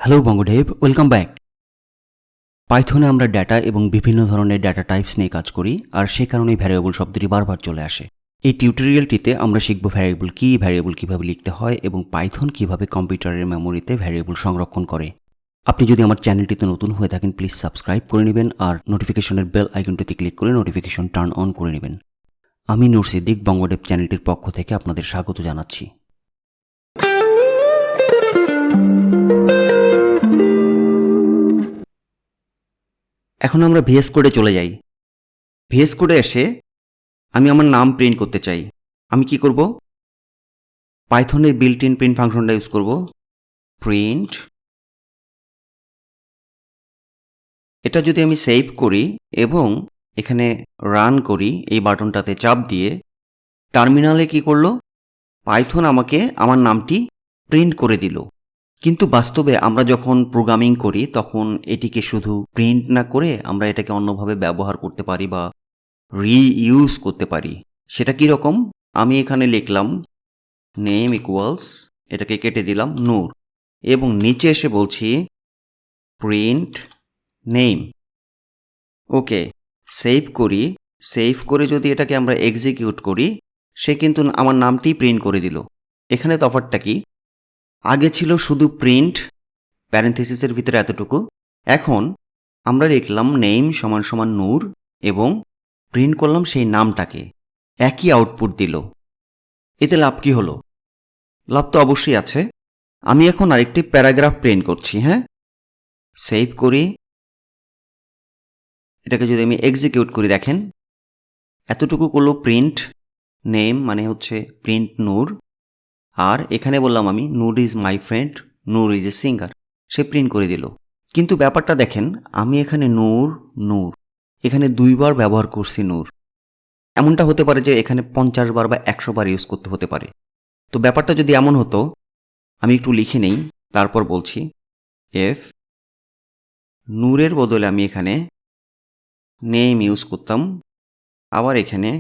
Hello bongoDev, welcome back. পাইথনে আমরা data এবং বিভিন্ন ধরনের ডেটা টাইপস নিয়ে কাজ করি, আর সে কারণেই ভ্যারিয়েবল শব্দটি বারবার চলে আসে। এই টিউটোরিয়ালটিতে আমরা শিখব ভ্যারিয়েবল কি, ভ্যারিয়েবল কিভাবে লিখতে হয় এবং পাইথন কিভাবে কম্পিউটারের মেমোরিতে ভ্যারিয়েবল সংরক্ষণ করে। আপনি যদি আমার চ্যানেলটিতে নতুন হয়ে থাকেন, প্লিজ সাবস্ক্রাইব করে নেবেন আর নোটিফিকেশনের বেল আইকনটিতে ক্লিক করে নোটিফিকেশন টার্ন অন করে নেবেন। আমি নূর সিদ্দিক bongoDev চ্যানেলটির পক্ষ থেকে আপনাদের স্বাগত জানাচ্ছি। এখন আমরা ভিএস কোডে চলে যাই। ভিএস কোডে এসে আমি আমার নাম প্রিন্ট করতে চাই। আমি কি করব? পাইথনের বিল্ট ইন প্রিন্ট ফাংশনটা ইউজ করব। প্রিন্ট, এটা যদি আমি সেভ করি এবং এখানে রান করি, এই বাটনটাতে চাপ দিয়ে টার্মিনালে কি করলো? পাইথন আমাকে আমার নামটি প্রিন্ট করে দিল। কিন্তু বাস্তবে আমরা যখন প্রোগ্রামিং করি তখন এটিকে শুধু প্রিন্ট না করে আমরা এটাকে অন্যভাবে ব্যবহার করতে পারি বা রিইউজ করতে পারি। সেটা কি রকম? আমি এখানে লিখলাম নেম ইকুয়ালস, এটাকে কেটে দিলাম নূর, এবং নিচে এসে বলছি প্রিন্ট নেম। ওকে, সেভ করি। সেভ করে যদি এটাকে আমরা এক্সিকিউট করি, সে কিন্তু আমার নামটি প্রিন্ট করে দিল। এখানে তফাৎটা কি? আগে ছিল শুধু প্রিন্ট প্যারেনথেসিসের ভিতরে এতটুকু, এখন আমরা লিখলাম নেম সমান সমান নূর এবং প্রিন্ট করলাম সেই নামটাকে, একই আউটপুট দিল। এতে লাভ কি হলো? লাভ তো অবশ্যই আছে। আমি এখন আরেকটি প্যারাগ্রাফ প্রিন্ট করছি। হ্যাঁ, সেভ করি, এটাকে যদি আমি এক্সিকিউট করি, দেখেন এতটুকু করলো প্রিন্ট নেম, মানে হচ্ছে প্রিন্ট নূর, আর এখানে বললাম আমি Noor is my friend, Noor is a singer, সে প্রিন্ট করে দিল। কিন্তু ব্যাপারটা দেখেন, আমি এখানে নূর নূর এখানে 2 বার ব্যবহার করছি নূর। এমনটা হতে পারে যে এখানে 50 বার বা 100 বার ইউজ করতে হতে পারে। তো ব্যাপারটা যদি এমন হতো, আমি একটু লিখে নেই, তারপর বলছি এফ নূরের বদলে আমি এখানে নেম ইউজ করতাম, আবার এখানে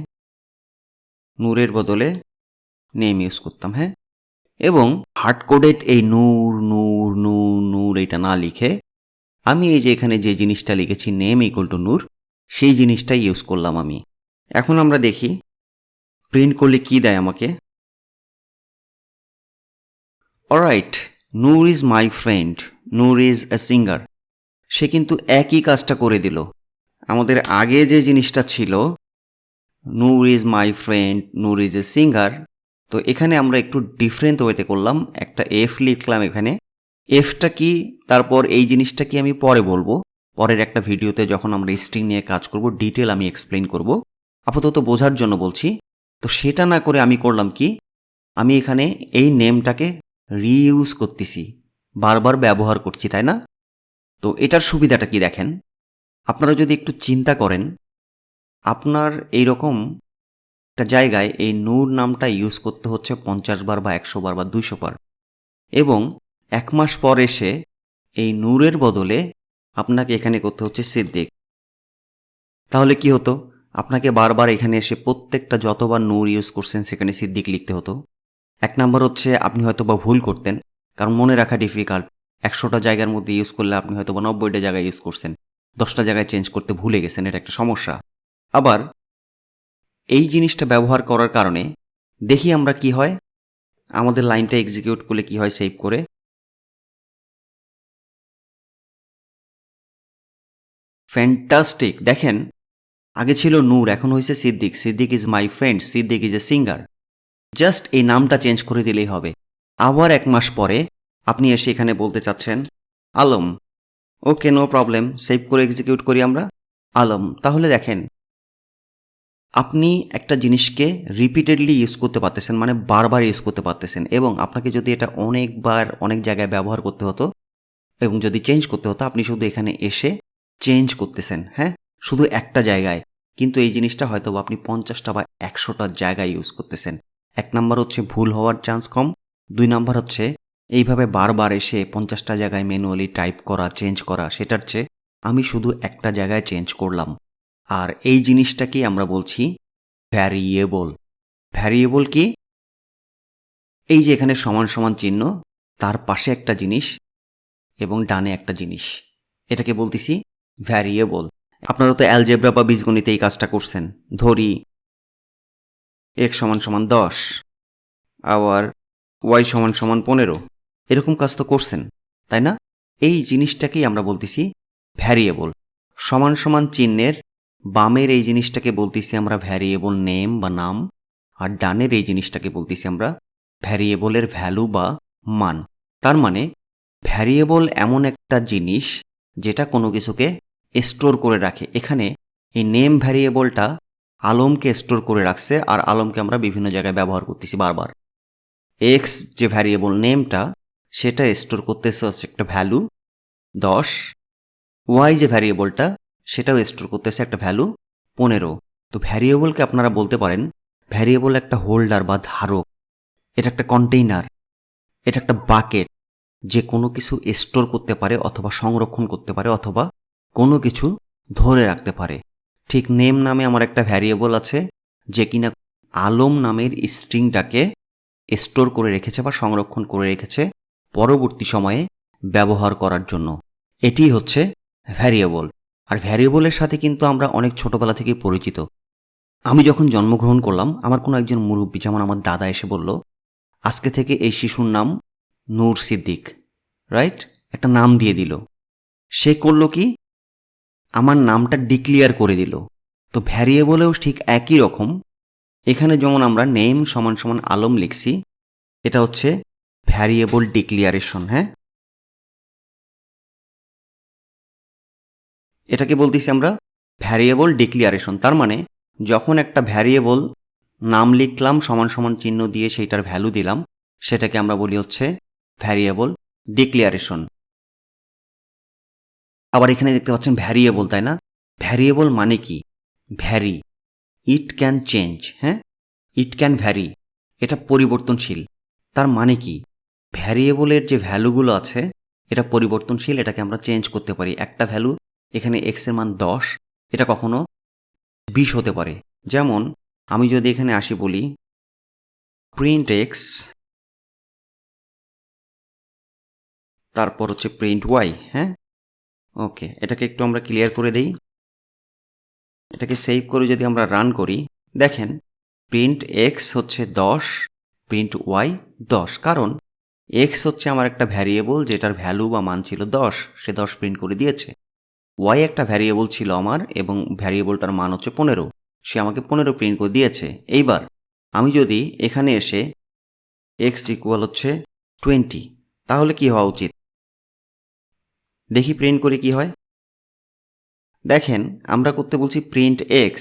নূরের বদলে নেম ইউজ করতাম। হ্যাঁ, এবং হার্ড কোডেড এই নূর নূর নূর নূর এটা না লিখে আমি এই যে এখানে যে জিনিসটা লিখেছি নেম ইকুয়াল টু নূর, সেই জিনিসটাই ইউজ করলাম আমি। এখন আমরা দেখি প্রিন্ট করলে কি দেয় আমাকে। Alright, Noor is my friend, Noor is a singer, সে কিন্তু একই কাজটা করে দিল। আমাদের আগে যে জিনিসটা ছিল Noor is my friend, Noor is a singer, তো এখানে আমরা একটু ডিফারেন্ট ওয়েতে করলাম, একটা এফ লিখলাম এখানে। এফটা কি, তারপর এই জিনিসটা কি আমি পরে বলবো, পরের একটা ভিডিওতে যখন আমরা স্ট্রিং নিয়ে কাজ করব ডিটেল আমি এক্সপ্লেন করব, আপাতত বোঝার জন্য বলছি। তো সেটা না করে আমি করলাম কি, আমি এখানে এই নেমটাকে রিইউজ করতেছি, বারবার ব্যবহার করছি, তাই না? তো এটার সুবিধাটা কি দেখেন, আপনারা যদি একটু চিন্তা করেন, আপনার এইরকম একটা জায়গায় এই নূর নামটা ইউজ করতে হচ্ছে 50 বার বা 100 বার বা 200 বার, এবং 1 মাস পর এসে এই নূরের বদলে আপনাকে এখানে করতে হচ্ছে সিদ্দিক। তাহলে কি হতো? আপনাকে বারবার এখানে এসে প্রত্যেকটা যতবার নূর ইউজ করছেন সেখানে সিদ্দিক লিখতে হতো। 1 নাম্বার হচ্ছে আপনি হয়তো বা ভুল করতেন, কারণ মনে রাখা ডিফিকাল্ট। 100টা জায়গার মধ্যে ইউজ করলে আপনি হয়তো বা 90টা জায়গায় ইউজ করছেন, 10টা জায়গায় চেঞ্জ করতে ভুলে গেছেন, এটা একটা সমস্যা। আবার এই জিনিসটা ব্যবহার করার কারণে দেখি আমরা কি হয়, আমাদের লাইনটা এক্সিকিউট করলে কি হয় সেভ করে। ফ্যান্টাস্টিক, দেখেন আগে ছিল নূর, এখন হয়েছে Siddique. Siddique is my friend, Siddique is a singer. Just এই নামটা চেঞ্জ করে দিলেই হবে। আবার 1 মাস পরে আপনি এসে এখানে বলতে চাচ্ছেন আলম। ওকে, নো প্রবলেম, সেভ করে এক্সিকিউট করি আমরা আলম। তাহলে দেখেন আপনি একটা জিনিসকে রিপিটেডলি ইউজ করতে পারতেছেন, মানে বারবার ইউজ করতে পারতেছেন, এবং আপনাকে যদি এটা অনেকবার অনেক জায়গায় ব্যবহার করতে হতো এবং যদি চেঞ্জ করতে হতো, আপনি শুধু এখানে এসে চেঞ্জ করতেছেন। হ্যাঁ, শুধু একটা জায়গায়, কিন্তু এই জিনিসটা হয়তো আপনি 50টা বা 100টা জায়গায় ইউজ করতেছেন। 1 নাম্বার হচ্ছে ভুল হওয়ার চান্স কম, 2 নাম্বার হচ্ছে এইভাবে বারবার এসে 50টা জায়গায় ম্যানুয়ালি টাইপ করা, চেঞ্জ করা, সেটার চেয়ে আমি শুধু একটা জায়গায় চেঞ্জ করলাম। আর এই জিনিসটাকেই আমরা বলছি ভ্যারিয়েবল। ভ্যারিয়েবল কি? এই যে এখানে সমান সমান চিহ্ন, তার পাশে একটা জিনিস এবং ডানে একটা জিনিস, এটাকে বলতেছি ভ্যারিয়েবল। আপনারা তো অ্যালজেব্রা বা বীজগণিতে এই কাজটা করছেন। ধরি x = 10, আবার y = 15, এরকম কাজ তো করছেন, তাই না? এই জিনিসটাকেই আমরা বলতেছি ভ্যারিয়েবল। সমান সমান চিহ্নের বামের এই জিনিসটাকে বলতেছি আমরা ভ্যারিয়েবল নেম বা নাম, আর ডানের এই জিনিসটাকে বলতেছি আমরা ভ্যারিয়েবলের ভ্যালু বা মান। তার মানে ভ্যারিয়েবল এমন একটা জিনিস যেটা কোনো কিছুকে স্টোর করে রাখে। এখানে এই নেম ভ্যারিয়েবলটা আলমকে স্টোর করে রাখছে, আর আলমকে আমরা বিভিন্ন জায়গায় ব্যবহার করতেছি বারবার। এক্স যে ভ্যারিয়েবল নেমটা, সেটা স্টোর করতেছে হচ্ছে একটা ভ্যালু 10। ওয়াই যে ভ্যারিয়েবলটা, সেটাও স্টোর করতেছে একটা ভ্যালু 15। তো ভ্যারিয়েবলকে আপনারা বলতে পারেন ভ্যারিয়েবল একটা হোল্ডার বা ধারক, এটা একটা কন্টেইনার, এটা একটা বাকেট, যে কোনো কিছু স্টোর করতে পারে অথবা সংরক্ষণ করতে পারে অথবা কোনো কিছু ধরে রাখতে পারে। ঠিক নেম নামে আমার একটা ভ্যারিয়েবল আছে যে কিনা আলম নামের স্ট্রিংটাকে স্টোর করে রেখেছে বা সংরক্ষণ করে রেখেছে পরবর্তী সময়ে ব্যবহার করার জন্য। এটি হচ্ছে ভ্যারিয়েবল। আর ভ্যারিয়েবলের সাথে কিন্তু আমরা অনেক ছোটবেলা থেকেই পরিচিত। আমি যখন জন্মগ্রহণ করলাম, আমার কোনো একজন মুরব্বী, যেমন আমার দাদা, এসে বলল আজকে থেকে এই শিশুর নাম নূর সিদ্দিক, রাইট? একটা নাম দিয়ে দিল। সে করলো কি, আমার নামটা ডিক্লিয়ার করে দিল। তো ভ্যারিয়েবলেও ঠিক একই রকম। এখানে যেমন আমরা নেম = আলম লিখছি, এটা হচ্ছে ভ্যারিয়েবল ডিক্লিয়ারেশন। হ্যাঁ, এটাকে বলতেছি আমরা ভ্যারিয়েবল ডিক্লিয়ারেশন। তার মানে যখন একটা ভ্যারিয়েবল নাম লিখলাম = চিহ্ন দিয়ে সেইটার ভ্যালু দিলাম, সেটাকে আমরা বলি হচ্ছে ভ্যারিয়েবল ডিক্লিয়ারেশন। আবার এখানে দেখতে পাচ্ছেন ভ্যারিয়েবল, তাই না? ভ্যারিয়েবল মানে কি? Vary, it can change. হ্যাঁ, ইট ক্যান ভ্যারি, এটা পরিবর্তনশীল। তার মানে কি, ভ্যারিয়েবলের যে ভ্যালুগুলো আছে এটা পরিবর্তনশীল, এটাকে আমরা চেঞ্জ করতে পারি। একটা ভ্যালু, এখানে x এর মান 10, এটা কখনো 20 হতে পারে। যেমন আমি যদি এখানে আসি বলি প্রিন্ট x, তারপর হচ্ছে প্রিন্ট y। হ্যাঁ, ওকে, এটাকে একটু আমরা ক্লিয়ার করে দেই। এটাকে সেভ করে যদি আমরা রান করি, দেখেন প্রিন্ট x হচ্ছে 10, প্রিন্ট y 10। কারণ x হচ্ছে আমার একটা ভ্যারিয়েবল যেটার ভ্যালু বা মান ছিল 10, সে 10 প্রিন্ট করে দিয়েছে। y একটা ভ্যারিয়েবল ছিল আমার এবং ভ্যারিয়েবলটার মান হচ্ছে 15, সে আমাকে 15 প্রিন্ট করে দিয়েছে। এইবার আমি যদি এখানে এসে x হচ্ছে 20, তাহলে কি হওয়া উচিত? দেখি প্রিন্ট করে কি হয়। দেখেন আমরা করতে বলছি প্রিন্ট x,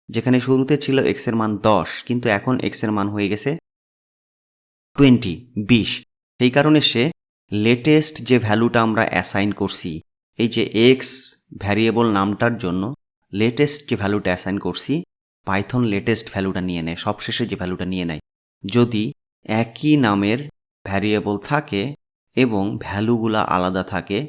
যেখানে শুরুতে ছিল x এর মান 10, কিন্তু এখন x এর মান হয়ে গেছে 20। সেই কারণে সে লেটেস্ট যে ভ্যালুটা আমরা অ্যাসাইন করছি, এই যে x ভ্যারিয়েবল নামটার জন্য লেটেস্ট যে ভ্যালুটা অ্যাসাইন করছি, পাইথন লেটেস্ট ভ্যালুটা নিয়ে নেয়, সবশেষে যে ভ্যালুটা নিয়ে নেয়। যদি একই নামের ভ্যারিয়েবল থাকে এবং ভ্যালুগুলা আলাদা থাকে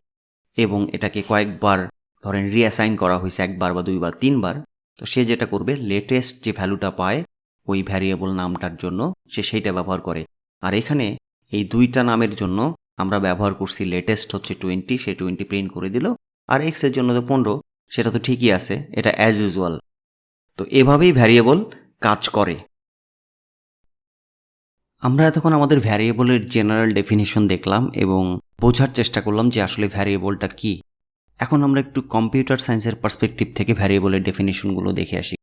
এবং এটাকে কয়েকবার ধরেন রিঅ্যাসাইন করা হয়েছে, একবার বা দুইবার, তিনবার, তো সে যেটা করবে লেটেস্ট যে ভ্যালুটা পায় ওই ভ্যারিয়েবল নামটার জন্য সে সেইটা ব্যবহার করে। আর এখানে এই দুইটা নামের জন্য আমরা ব্যবহার করছি লেটেস্ট হচ্ছে 20, সে 20 প্রিন্ট করে দিল। আর x এর জন্য তো 15, সেটা তো ঠিকই আছে, এটা অ্যাজ ইউজুয়াল। তো এভাবেই ভ্যারিয়েবল কাজ করে। আমরা এতক্ষণ আমাদের ভ্যারিয়েবলের জেনারেল ডেফিনিশন দেখলাম এবং বোঝার চেষ্টা করলাম যে আসলে ভ্যারিয়েবলটা কি। এখন আমরা একটু কম্পিউটার সায়েন্সের পার্সপেক্টিভ থেকে ভ্যারিয়েবলের ডেফিনিশনগুলো দেখে আসি।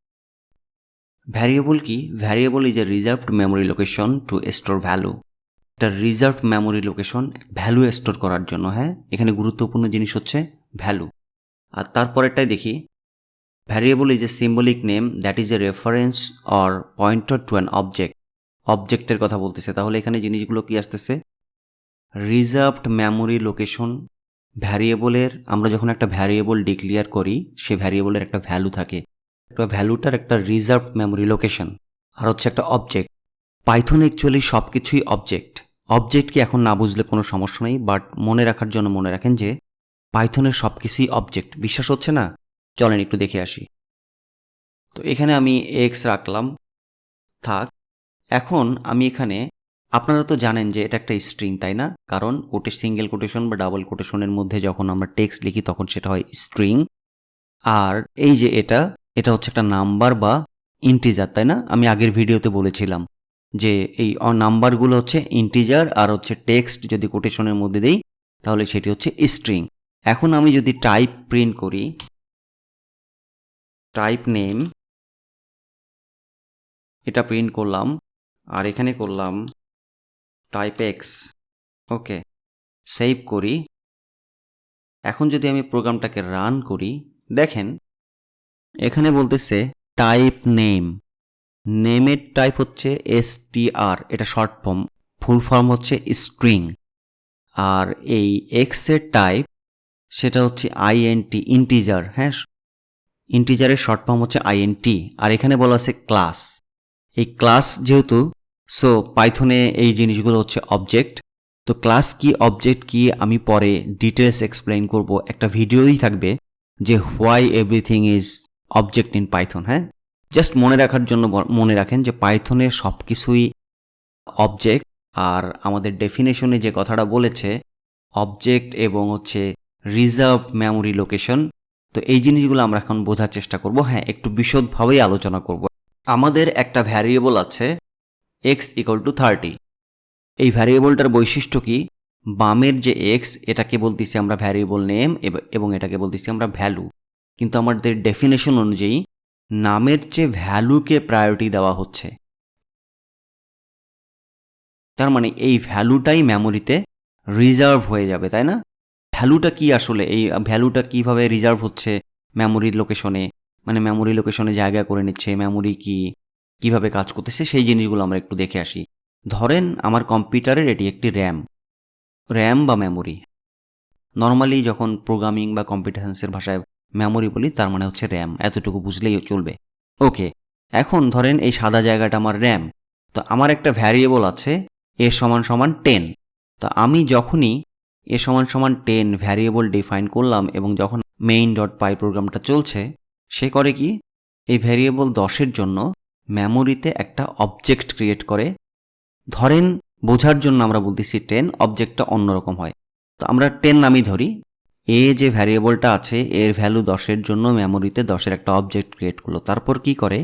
ভ্যারিয়েবল কি? Variable is a reserved memory location to store value. একটা reserved memory location value store করার জন্য। হ্যাঁ, এখানে গুরুত্বপূর্ণ জিনিস হচ্ছে ভ্যালু। আর তারপরেরটাই দেখি, variable is A symbolic name that is a reference or pointer to an object. অবজেক্টের কথা বলতেছে, তাহলে এখানে জিনিসগুলো কি আসতেছে? Reserved memory location. ভ্যারিয়েবলের, আমরা যখন একটা ভ্যারিয়েবল ডিক্লেয়ার করি, সে ভ্যারিয়েবলের একটা ভ্যালু থাকে, একটা ভ্যালুটার একটা রিজার্ভড মেমোরি লোকেশন, আর হচ্ছে একটা অবজেক্ট। পাইথন অ্যাকচুয়ালি সব কিছুই অবজেক্ট। অবজেক্ট কি এখন না বুঝলে কোনো সমস্যা নেই, বাট মনে রাখার জন্য মনে রাখেন যে পাইথনের সব কিছুই অবজেক্ট। বিশ্বাস হচ্ছে না? চলেন একটু দেখে আসি। তো এখানে আমি এক্স রাখলাম, থাক। এখন আমি এখানে আপনারা তো জানেন যে এটা একটা স্ট্রিং, তাই না? কারণ সিঙ্গেল কোটেশন বা ডাবল কোটেশনের মধ্যে যখন আমরা টেক্সট লিখি তখন সেটা হয় স্ট্রিং। আর এই যে এটা হচ্ছে একটা নাম্বার বা ইন্টিজার, তাই না? আমি আগের ভিডিওতে বলেছিলাম যে এই নাম্বারগুলো হচ্ছে ইন্টিজার, আর হচ্ছে টেক্সট যদি কোটেশনের মধ্যে দেই তাহলে সেটি হচ্ছে স্ট্রিং। এখন আমি যদি টাইপ প্রিন্ট করি, টাইপ নেম, এটা প্রিন্ট করলাম, আর এখানে করলাম টাইপ এক্স, ওকে, সেভ করি। এখন যদি আমি প্রোগ্রামটাকে রান করি, দেখেন এখানে বলতেছে টাইপ নেম, নেমের টাইপ হচ্ছে str, এটা শর্ট ফর্ম, ফুল ফর্ম হচ্ছে স্ট্রিং। আর এই এক্সের টাইপ সেটা হচ্ছে int, ইন্টিজার। হ্যাঁ, ইন্টিজারের শর্ট ফর্ম হচ্ছে int। আর এখানে বলা আছে ক্লাস। এই ক্লাস যেহেতু, সো পাইথনে এই জিনিসগুলো হচ্ছে অবজেক্ট। তো ক্লাস কি, অবজেক্ট কি, আমি পরে ডিটেলস এক্সপ্লেইন করব, একটা ভিডিওই থাকবে যে why everything is object in Python. হ্যাঁ, জাস্ট মনে রাখার জন্য মনে রাখেন যে পাইথনের সব কিছুই অবজেক্ট। আর আমাদের ডেফিনেশনে যে কথাটা বলেছে অবজেক্ট এবং হচ্ছে রিজার্ভ মেমোরি লোকেশন, তো এই জিনিসগুলো আমরা এখন বোঝার চেষ্টা করব। হ্যাঁ, একটু বিশদভাবেই আলোচনা করব। আমাদের একটা ভ্যারিয়েবল আছে x = 30। এই ভ্যারিয়েবলটার বৈশিষ্ট্য কি, বামের যে x এটাকে বলতেছি আমরা ভ্যারিয়েবল নেম এবং এটাকে বলতেছি আমরা ভ্যালু। কিন্তু আমাদের ডেফিনেশন অনুযায়ী নামের চেয়ে ভ্যালুকে প্রায়োরিটি দেওয়া হচ্ছে। তার মানে এই ভ্যালুটাই মেমোরিতে রিজার্ভ হয়ে যাবে, তাই না? ভ্যালুটা কি আসলে, এই ভ্যালুটা কিভাবে রিজার্ভ হচ্ছে মেমোরি লোকেশনে, মানে মেমোরি লোকেশনে জায়গা করে নিচ্ছে, মেমোরি কি কিভাবে কাজ করতেছে সেই জিনিসগুলো আমরা একটু দেখে আসি। ধরেন আমার কম্পিউটারের এটি একটি র্যাম বা মেমোরি। নর্মালি যখন প্রোগ্রামিং বা কম্পিউটার সায়েন্সের ভাষায় মেমোরি বলি তার মানে হচ্ছে র্যাম, এতটুকু বুঝলেই চলবে। ওকে, এখন ধরেন এই সাদা জায়গাটা আমার র্যাম। তো আমার একটা ভ্যারিয়েবল আছে a = 10। তো আমি যখনই a = 10 ভ্যারিয়েবল ডিফাইন করলাম এবং যখন main.py প্রোগ্রামটা চলছে, সে করে কি, এই ভ্যারিয়েবল 10-এর জন্য মেমোরিতে একটা অবজেক্ট ক্রিয়েট করে। ধরেন বোঝার জন্য আমরা বলতেছি 10, অবজেক্টটা অন্যরকম হয়। তো আমরা 10 নামই ধরি। এ যে ভ্যারিয়েবলটা আছে এর ভ্যালু 10-এর জন্য মেমোরিতে 10-এর একটা অবজেক্ট ক্রিয়েট করলো। তারপর কি করে,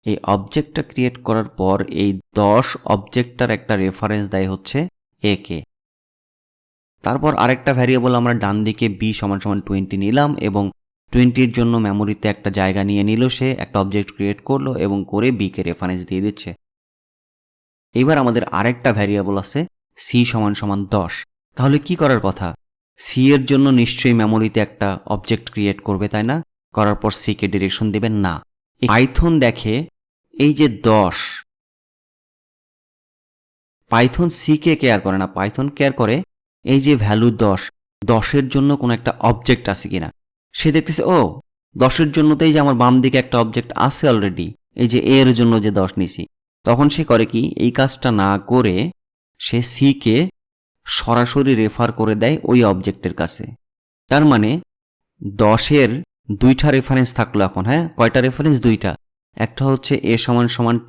এই অবজেক্টটা ক্রিয়েট করার পর এই 10 অবজেক্টটার একটা রেফারেন্স দেয় হচ্ছে a কে। তারপর আরেকটা ভ্যারিয়েবল আমরা ডান দিকে b = 20 নিলাম এবং 20-এর জন্য মেমোরিতে একটা জায়গা নিয়ে নিল, সে একটা অবজেক্ট ক্রিয়েট করলো এবং করে b কে রেফারেন্স দিয়ে দিচ্ছে। এবার আমাদের আরেকটা ভ্যারিয়েবল আছে c = 10। তাহলে কি করার কথা, c এর জন্য নিশ্চয়ই মেমোরিতে একটা অবজেক্ট ক্রিয়েট করবে, তাই না? করার পর c কে ডিরেকশন দেবেন না। পাইথন দেখে এই যে 10, পাইথন c কে কেয়ার করে না, পাইথন কেয়ার করে এই যে ভ্যালু 10-এর জন্য কোনো একটা অবজেক্ট আছে কিনা। সে দেখতেছে ও 10-এর জন্যতেই যে আমার বাম দিকে একটা অবজেক্ট আছে অলরেডি, এই যে এর জন্য যে 10 নিছি। তখন সে করে কি, এই কাজটা না করে সে c কে সরাসরি রেফার করে দেয় ওই অবজেক্টের কাছে। তার মানে 10-এর দুইটা রেফারেন্স থাকলো এখন। হ্যাঁ, কয়টা রেফারেন্স? দুইটা। একটা হচ্ছে a =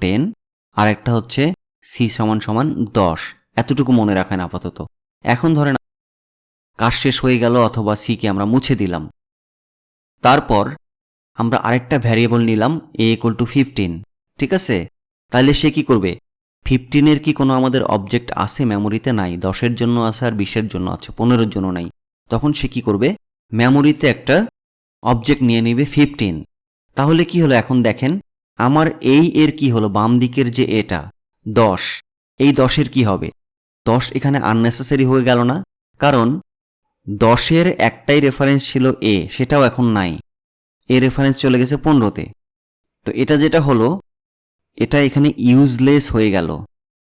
10 আর একটা হচ্ছে c = 10। এতটুকু মনে রাখেন আপাতত। এখন ধরেন কাজ শেষ হয়ে গেল অথবা c কে আমরা মুছে দিলাম। তারপর আমরা আরেকটা ভ্যারিয়েবল নিলাম a = 15। ঠিক আছে, তাহলে সে কি করবে, 15-এর কি কোনো আমাদের অবজেক্ট আছে মেমোরিতে? নাই। 10-এর জন্য আছে আর 20-এর জন্য আছে, 15-এর জন্য নাই। তখন সে কি করবে, মেমোরিতে একটা অবজেক্ট নিয়ে নেবে 15। তাহলে কি হলো, এখন দেখেন আমার এই এর কি হলো, বাম দিকের যে এটা 10, এই 10-এর কি হবে, 10 এখানে আননেসেসারি হয়ে গেল না? কারণ 10-এর একটাই রেফারেন্স ছিল a, সেটাও এখন নাই, এ রেফারেন্স চলে গেছে 15-তে। তো এটা যেটা হলো, এটা এখানে ইউজলেস হয়ে গেল।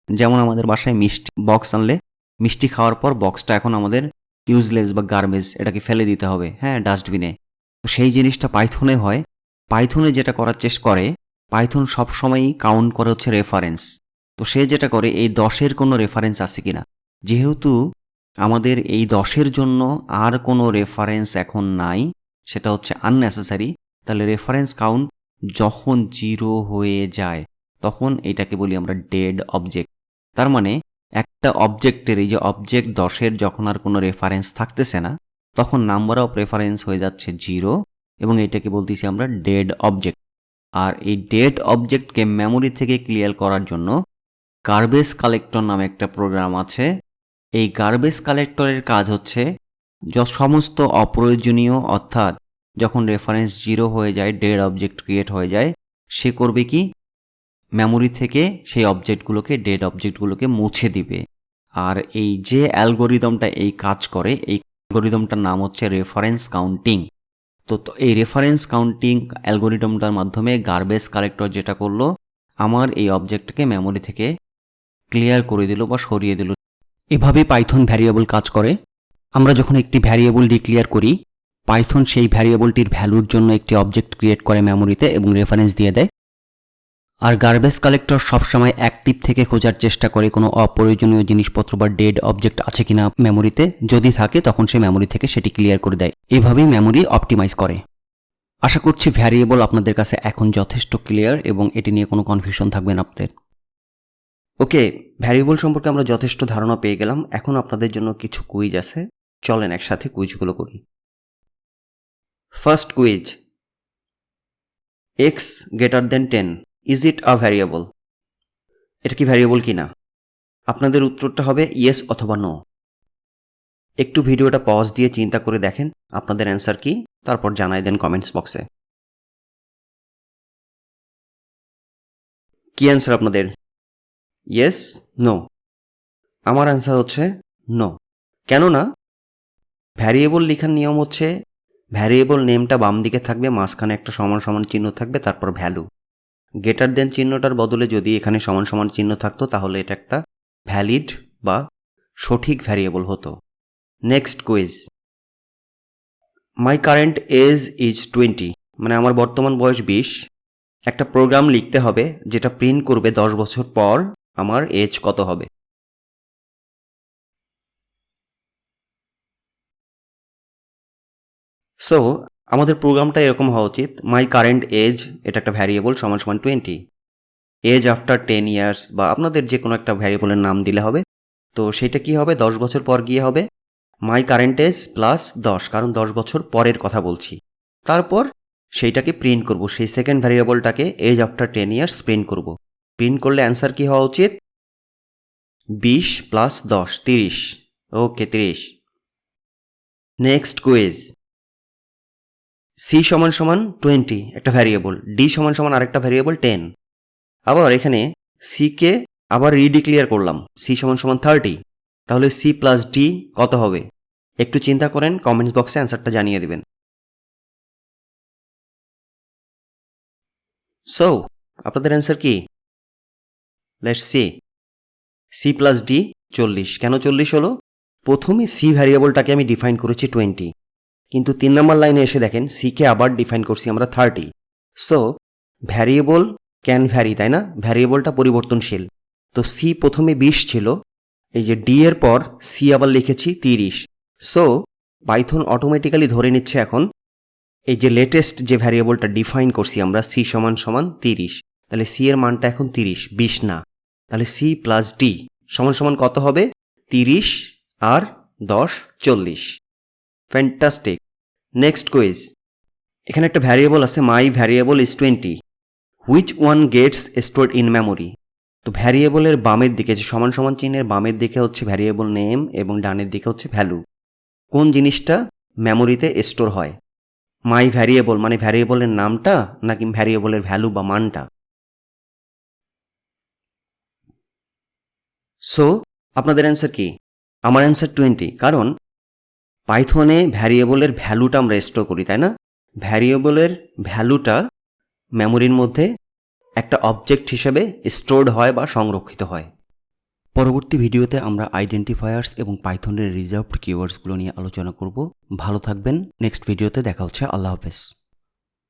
যেমন আমাদের বাসায় মিষ্টি বক্স আনলে মিষ্টি খাওয়ার পর বক্সটা এখন আমাদের ইউজলেস বা গার্বেজ, এটাকে ফেলে দিতে হবে, হ্যাঁ, ডাস্টবিনে। তো সেই জিনিসটা পাইথনে হয়। পাইথনে যেটা করার চেষ্টা করে, পাইথন সবসময়ই কাউন্ট করে হচ্ছে রেফারেন্স। তো সে যেটা করে এই 10-এর কোনো রেফারেন্স আছে কিনা, যেহেতু আমাদের এই 10-এর জন্য আর কোনো রেফারেন্স এখন নাই, সেটা হচ্ছে আননেসেসারি, তাহলে রেফারেন্স কাউন্ট যখন 0 হয়ে যায় তখন এটাকে বলি আমরা ডেড অবজেক্ট। তার মানে একটা অবজেক্টের এই যে অবজেক্ট 10-এর যখন আর কোনো রেফারেন্স থাকতেছে না তখন নাম্বার অফ রেফারেন্স হয়ে যাচ্ছে 0 এবং এটাকে বলতেছি আমরা ডেড অবজেক্ট। আর এই ডেড অবজেক্টকে মেমোরি থেকে ক্লিয়ার করার জন্য গার্বেজ কালেক্টর নামে একটা প্রোগ্রাম আছে। এই গার্বেজ কালেক্টরের কাজ হচ্ছে সমস্ত অপ্রয়োজনীয় অর্থাৎ যখন রেফারেন্স 0 হয়ে যায়, ডেড অবজেক্ট ক্রিয়েট হয়ে যায়, সে করবে কি মেমোরি থেকে সেই অবজেক্টগুলোকে ডেড অবজেক্টগুলোকে মুছে দিবে। আর এই যে অ্যালগোরিদমটা এই কাজ করে এই অ্যালগোরিদমটার নাম হচ্ছে রেফারেন্স কাউন্টিং। তো এই রেফারেন্স কাউন্টিং অ্যালগোরিদমটার মাধ্যমে গার্বেজ কালেক্টর যেটা করলো আমার এই অবজেক্টকে মেমোরি থেকে ক্লিয়ার করে দিল বা সরিয়ে দিল। এভাবে পাইথন ভ্যারিয়েবল কাজ করে। আমরা যখন একটি ভ্যারিয়েবল ডিক্লেয়ার করি পাইথন সেই ভ্যারিয়েবলটির ভ্যালুর জন্য একটি অবজেক্ট ক্রিয়েট করে মেমোরিতে এবং রেফারেন্স দিয়ে দেয়। আর গার্বেজ কালেক্টর সবসময় অ্যাক্টিভ থেকে খোঁজার চেষ্টা করে কোনো অপ্রয়োজনীয় জিনিসপত্র বা ডেড অবজেক্ট আছে কিনা মেমোরিতে। যদি থাকে তখন সে মেমোরি থেকে সেটি ক্লিয়ার করে দেয়। এভাবেই মেমোরি অপটিমাইজ করে। আশা করছি ভ্যারিয়েবল আপনাদের কাছে এখন যথেষ্ট ক্লিয়ার এবং এটি নিয়ে কোনো কনফিউশন থাকবে না আপনাদের। ওকে, ভ্যারিয়েবল সম্পর্কে আমরা যথেষ্ট ধারণা পেয়ে গেলাম। এখন আপনাদের জন্য কিছু কুইজ আছে, চলেন একসাথে কুইজগুলো করি। First quiz, x greater than 10 is it a variable? এটা কি ভ্যারিয়েবল কিনা? আপনাদের উত্তরটা হবে ইয়েস অথবা নো। একটু ভিডিওটা পজ দিয়ে চিন্তা করে দেখেন আপনাদের অ্যান্সার কি, তারপর জানাই দেন কমেন্টস বক্সে। কি অ্যান্সার আপনাদের? Yes, no? আমার অ্যান্সার হচ্ছে নো। কেননা ভ্যারিয়েবল লেখার নিয়ম হচ্ছে ভ্যারিয়েবল নেমটা বাম দিকে থাকবে, মাঝখানে একটা সমান সমান চিহ্ন থাকবে, তারপর ভ্যালু। গ্রেটার দেন চিহ্নটার বদলে যদি এখানে সমান সমান চিহ্ন থাকতো তাহলে এটা একটা ভ্যালিড বা সঠিক ভ্যারিয়েবল হতো। Next quiz, my current age is 20, মানে আমার বর্তমান বয়স 20। একটা প্রোগ্রাম লিখতে হবে যেটা প্রিন্ট করবে 10 বছর পর আমার এজ কত হবে। সো আমাদের প্রোগ্রামটা এরকম হওয়া উচিত, মাই কারেন্ট এজ এটা একটা ভ্যারিয়েবল সমান সমান 20, এজ আফটার 10 ইয়ার্স বা আপনাদের যে কোনো একটা ভ্যারিয়েবলের নাম দিলে হবে। তো সেটা কি হবে, 10 বছর পর গিয়ে হবে মাই কারেন্ট এজ প্লাস 10, কারণ 10 বছর পরের কথা বলছি। তারপর সেইটাকে প্রিন্ট করব, সেই সেকেন্ড ভ্যারিয়েবলটাকে এজ আফটার 10 ইয়ার্স প্রিন্ট করব। প্রিন্ট করলে অ্যান্সার কি হওয়া উচিত, 20 plus 10 30। Okay, 30। Next quiz, C সমান সমান 20 একটা ভ্যারিয়েবল, ডি সমান সমান আরেকটা ভ্যারিয়েবল 10। আবার এখানে সিকে আবার রিডিক্লিয়ার করলাম, সি সমান সমান 30, তাহলে সি প্লাস ডি কত হবে? একটু চিন্তা করেন, কমেন্টস বক্সে অ্যান্সারটা জানিয়ে দেবেন। সো আপনাদের অ্যান্সার কি? Let's see. C plus D 40। কেন 40 হলো? প্রথমে সি ভ্যারিয়েবলটাকে আমি ডিফাইন করেছি 20, কিন্তু 3 নম্বর লাইনে এসে দেখেন সিকে আবার ডিফাইন করছি আমরা 30। সো ভ্যারিয়েবল ক্যান ভ্যারি, তাই না? ভ্যারিয়েবলটা পরিবর্তনশীল। তো সি প্রথমে 20 ছিল, এই যে ডি এর পর সি আবার লিখেছি 30। সো পাইথন অটোমেটিক্যালি ধরে নিচ্ছে এখন এই যে লেটেস্ট যে ভ্যারিয়েবলটা ডিফাইন করছি আমরা সি সমান সমান 30, তাহলে সি এর মানটা এখন 30, 20 না। তাহলে সি প্লাস ডি সমান সমান কত হবে? 30 আর 10 40। ফ্যান্টাস্টিক। নেক্সট কুইজ, এখানে একটা ভ্যারিয়েবল আছে, my variable is 20, which one gets stored in memory. তো ভ্যারিয়েবলের বামের দিকে যে সমান সমান চিহ্নের বামের দিকে হচ্ছে ভ্যারিয়েবল নেম এবং ডানের দিকে হচ্ছে ভ্যালু। কোন জিনিসটা মেমোরিতে স্টোর হয়? মাই ভ্যারিয়েবল মানে ভ্যারিয়েবলের নামটা নাকি ভ্যারিয়েবলের ভ্যালু বা মানটা? সো আপনাদের অ্যান্সার কি? আমার অ্যান্সার 20, কারণ পাইথনে ভ্যারিয়েবলের ভ্যালুটা আমরা স্টোর করি, তাই না? ভ্যারিয়েবলের ভ্যালুটা মেমোরির মধ্যে একটা অবজেক্ট হিসেবে স্টোরড হয় বা সংরক্ষিত হয়। পরবর্তী ভিডিওতে আমরা আইডেন্টিফায়ার্স এবং পাইথনের রিজার্ভড কিওয়ার্ডসগুলো নিয়ে আলোচনা করব। ভালো থাকবেন, নেক্সট ভিডিওতে দেখা হচ্ছে। আল্লাহ হাফেজ।